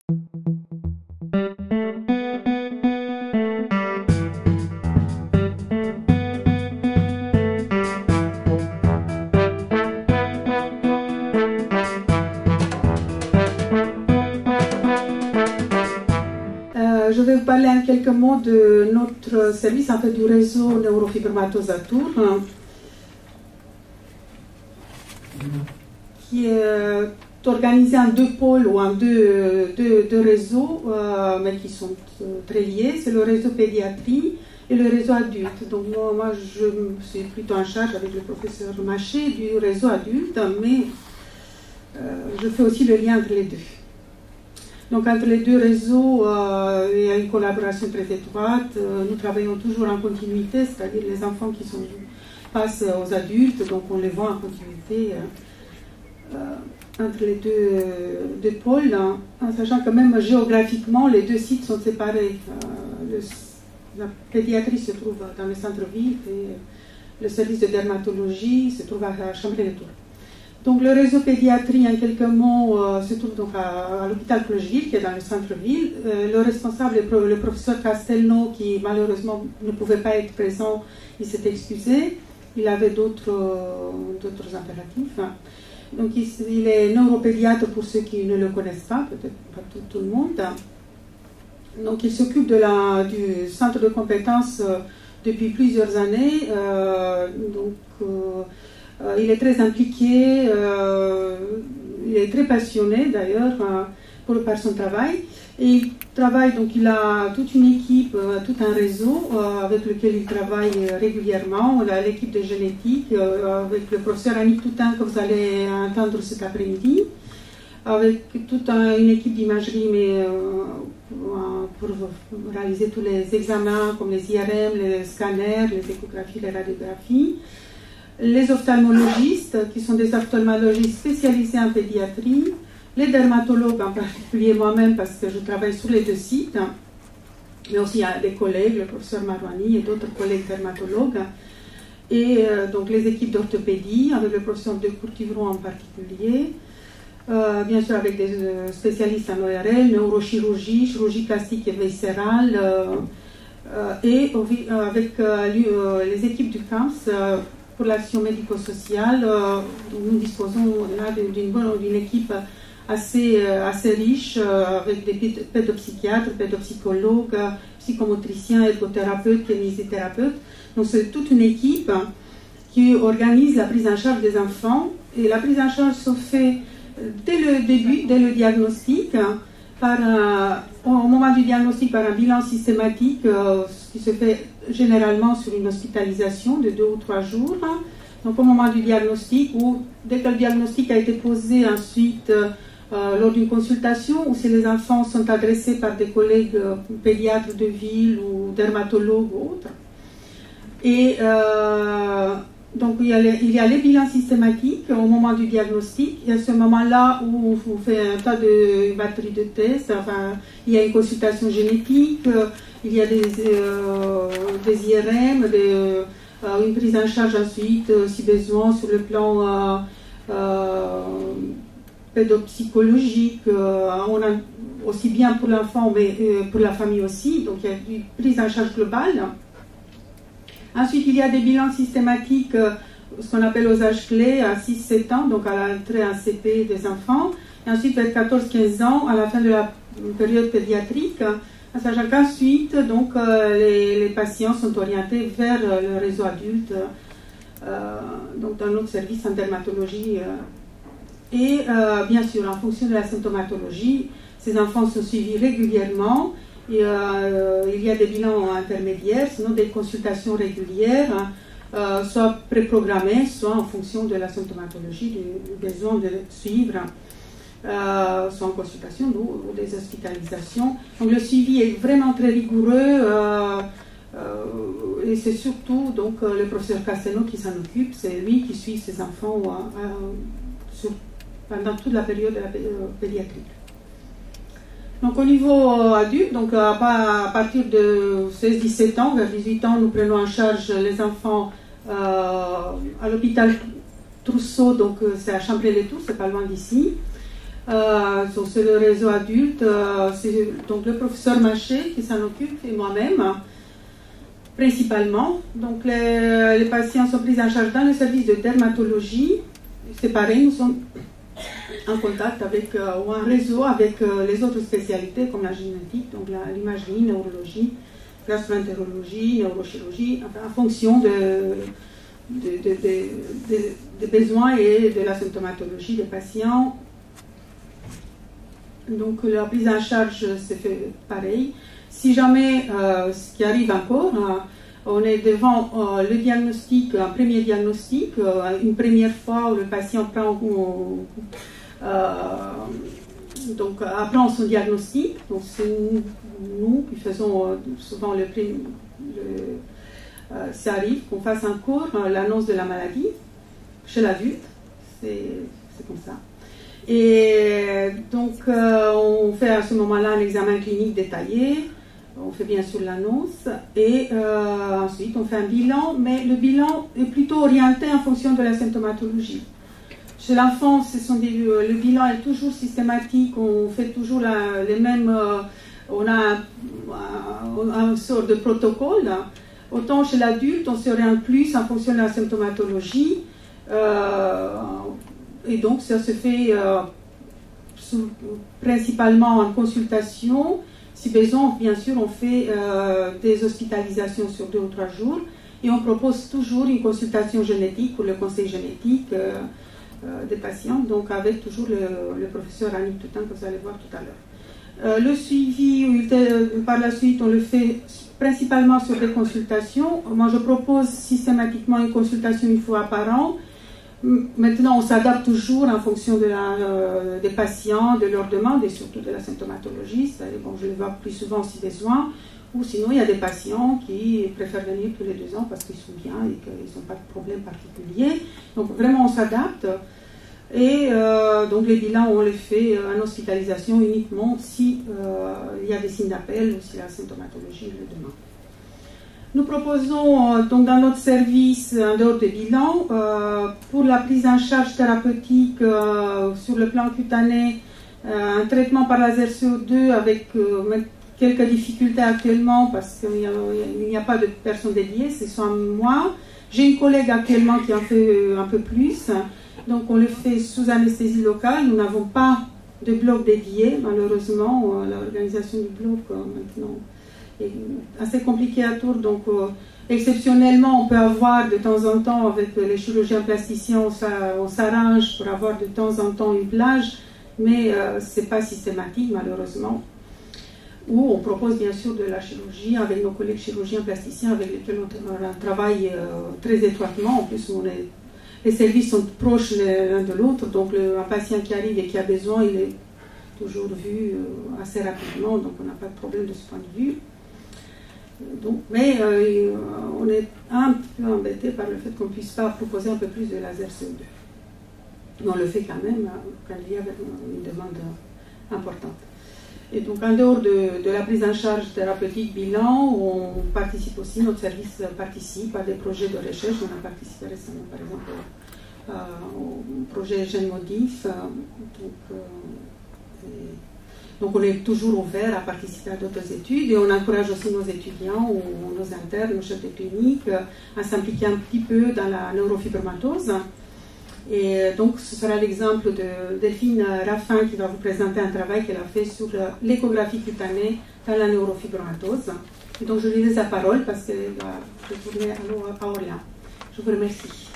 Je vais vous parler en quelques mots de notre service, en fait, du réseau Neurofibromatose à Tours, qui est organisé en deux pôles ou en deux réseaux, mais qui sont très liés. C'est le réseau pédiatrie et le réseau adulte. Donc moi je suis plutôt en charge avec le professeur Maché du réseau adulte, mais je fais aussi le lien entre les deux. Donc entre les deux réseaux, il y a une collaboration très étroite. Nous travaillons toujours en continuité, c'est-à-dire les enfants qui passent aux adultes, donc on les voit en continuité entre les deux pôles, en sachant que même géographiquement, les deux sites sont séparés. La pédiatrie se trouve dans le centre-ville et le service de dermatologie se trouve à Chambray-les-Tours. Donc le réseau pédiatrie, en quelques mots, se trouve donc à l'hôpital Clocheville, qui est dans le centre-ville. Le responsable est le professeur Castelnau, qui malheureusement ne pouvait pas être présent, il s'est excusé. Il avait d'autres impératifs. Donc il est neuropédiatre pour ceux qui ne le connaissent pas, peut-être pas tout le monde. Donc il s'occupe du centre de compétences depuis plusieurs années. Il est très impliqué, il est très passionné d'ailleurs par son travail. Et il travaille, donc il a toute une équipe, tout un réseau avec lequel il travaille régulièrement. On a l'équipe de génétique avec le professeur Annick Toutain que vous allez entendre cet après-midi, avec toute une équipe d'imagerie, mais pour réaliser tous les examens comme les IRM, les scanners, les échographies, les radiographies. Les ophtalmologistes, qui sont des ophtalmologistes spécialisés en pédiatrie, les dermatologues, en particulier moi-même, parce que je travaille sur les deux sites, mais aussi il y a des collègues, le professeur Marouani et d'autres collègues dermatologues, et donc les équipes d'orthopédie, avec le professeur de Courtivron en particulier, bien sûr avec des spécialistes en ORL, neurochirurgie, chirurgie plastique et viscérale, et avec les équipes du CAMS, pour l'action médico-sociale. Nous disposons là d'une équipe assez riche, avec des pédopsychiatres, pédopsychologues, psychomotriciens, ergothérapeutes, kinésithérapeutes. Donc c'est toute une équipe qui organise la prise en charge des enfants. Et la prise en charge se fait dès le début, dès le diagnostic, au moment du diagnostic par un bilan systématique, ce qui se fait généralement sur une hospitalisation de 2 ou 3 jours. Donc au moment du diagnostic, ou dès que le diagnostic a été posé ensuite lors d'une consultation, ou si les enfants sont adressés par des collègues pédiatres de ville ou dermatologues ou autres. Et donc il y a les bilans systématiques au moment du diagnostic. Il y a ce moment-là où on fait une batterie de tests. Enfin, il y a une consultation génétique, il y a des IRM, une prise en charge ensuite, si besoin, sur le plan pédopsychologique. On a aussi bien pour l'enfant, mais pour la famille aussi. Donc il y a une prise en charge globale. Ensuite, il y a des bilans systématiques, ce qu'on appelle aux âges clés, à 6-7 ans, donc à l'entrée en CP des enfants. Et ensuite, vers 14-15 ans, à la fin de la période pédiatrique, en sachant qu'ensuite, donc, les patients sont orientés vers le réseau adulte, donc dans notre service en dermatologie. Et bien sûr, en fonction de la symptomatologie, ces enfants sont suivis régulièrement. Et, il y a des bilans intermédiaires, sinon des consultations régulières, soit préprogrammées, soit en fonction de la symptomatologie, du besoin de suivre, soit en consultation ou des hospitalisations. Donc le suivi est vraiment très rigoureux et c'est surtout donc, le professeur Castelnau qui s'en occupe, c'est lui qui suit ses enfants pendant toute la période de la pédiatrie. Donc au niveau adulte, donc à partir de 16-17 ans, vers 18 ans, nous prenons en charge les enfants à l'hôpital Trousseau, donc c'est à Chambray-les-Tours, c'est pas loin d'ici. Donc c'est le réseau adulte, c'est donc le professeur Maché qui s'en occupe et moi-même, principalement. Donc les patients sont pris en charge dans le service de dermatologie. C'est pareil, nous sommes en contact avec, ou en réseau avec les autres spécialités comme la génétique, donc l'imagerie, neurologie, gastroentérologie, neurochirurgie, enfin, en fonction des besoins et de la symptomatologie des patients. Donc la prise en charge se fait pareil. Si jamais, ce qui arrive encore, on est devant le diagnostic, un premier diagnostic, une première fois où le patient apprend son diagnostic. Donc c'est nous qui faisons souvent ça arrive qu'on fasse un cours, l'annonce de la maladie chez l'adulte, c'est comme ça. Et donc, on fait à ce moment-là un examen clinique détaillé, on fait bien sûr l'annonce, et ensuite on fait un bilan, mais le bilan est plutôt orienté en fonction de la symptomatologie. Chez l'enfant, le bilan est toujours systématique, on fait toujours les mêmes, on a un sort de protocole. Autant chez l'adulte, on s'oriente plus en fonction de la symptomatologie. Et donc, ça se fait principalement en consultation. Si besoin, bien sûr, on fait des hospitalisations sur 2 ou 3 jours. Et on propose toujours une consultation génétique pour le conseil génétique des patients, donc avec toujours le professeur Annick Toutain que vous allez voir tout à l'heure. Le suivi, par la suite, on le fait principalement sur des consultations. Moi, je propose systématiquement une consultation 1 fois par an. Maintenant, on s'adapte toujours en fonction des patients, de leurs demandes et surtout de la symptomatologie. Bon, je le vois plus souvent si besoin. Ou sinon, il y a des patients qui préfèrent venir tous les 2 ans parce qu'ils sont bien et qu'ils n'ont pas de problème particulier. Donc, vraiment, on s'adapte. Et donc, les bilans, on les fait en hospitalisation uniquement si il y a des signes d'appel ou si la symptomatologie le demande. Nous proposons donc dans notre service, en dehors des bilans, pour la prise en charge thérapeutique sur le plan cutané, un traitement par laser CO2 avec quelques difficultés actuellement parce qu'il n'y a pas de personne dédiée, c'est soit moi. J'ai une collègue actuellement qui en fait un peu plus, donc on le fait sous anesthésie locale. Nous n'avons pas de bloc dédié, malheureusement, l'organisation du bloc maintenant est assez compliquée à Tours, donc exceptionnellement on peut avoir de temps en temps avec les chirurgiens plasticiens, on s'arrange pour avoir de temps en temps une plage, mais ce n'est pas systématique malheureusement. Ou on propose bien sûr de la chirurgie avec nos collègues chirurgiens plasticiens avec lesquels on travaille très étroitement. En plus, les services sont proches l'un de l'autre, donc un patient qui arrive et qui a besoin, il est toujours vu assez rapidement, donc on n'a pas de problème de ce point de vue. Donc, mais on est un peu embêté par le fait qu'on ne puisse pas proposer un peu plus de laser CO2. Mais on le fait quand même quand il y a une demande importante. Et donc, en dehors de la prise en charge thérapeutique bilan, on participe aussi, notre service participe à des projets de recherche. On a participé récemment, par exemple, au projet Gènes Modif. Donc, on est toujours ouvert à participer à d'autres études et on encourage aussi nos étudiants ou nos internes, nos chefs de clinique à s'impliquer un petit peu dans la neurofibromatose. Et donc, ce sera l'exemple de Delphine Raffin qui va vous présenter un travail qu'elle a fait sur l'échographie cutanée dans la neurofibromatose. Et donc, je lui laisse la parole parce qu'elle va retourner à Orléans. Je vous remercie.